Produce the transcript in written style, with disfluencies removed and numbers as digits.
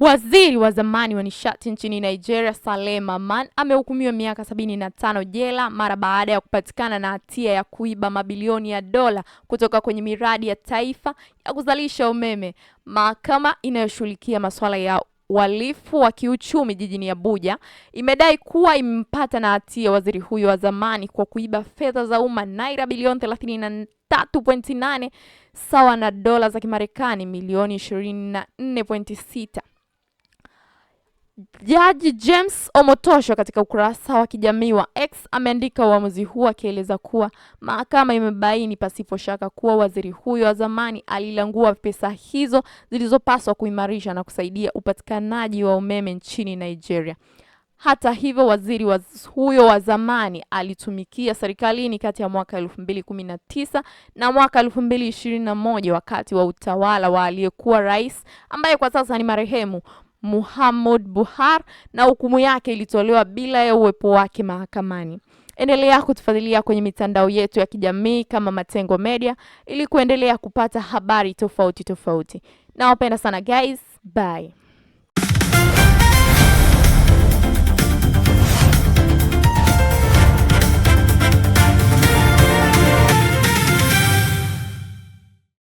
Waziri wa zamani wa nishati nchini Nigeria Saleh Maman amehukumiwa miaka 75 jela mara baada ya kupatikana na hatia ya kuiba mabilioni ya dola kutoka kwenye miradi ya taifa ya kuzalisha umeme. Mahakama inayoshughulikia masuala ya uhalifu wa kiuchumi jijini Abuja imedai kuwa imempata na hatia waziri huyo wa zamani kwa kuiba fedha za umma naira bilioni 33.8 sawa na dola za Kimarekani milioni 24.6. Jaji James Omotosho katika ukurasa wa kijamii wa X ameandika uamuzi huu akieleza kuwa mahakama imebaini pasipo shaka kuwa waziri huyo wa zamani alilangua pesa hizo zilizopaswa kuimarisha na kusaidia upatikanaji wa umeme nchini Nigeria. Hata hivyo, waziri huyo wa zamani alitumikia serikalini kati ya mwaka 2019 na mwaka 2021 wakati wa utawala wa aliyekuwa rais ambaye kwa sasa ni marehemu Muhammadu Buhari, na hukumu yake ilitolewa bila ya uwepo wake mahakamani. Endelea kutufuatilia kwenye mitandao yetu ya kijamii kama Matengo Media ili kuendelea kupata habari tofauti. Nawapenda sana guys, bye.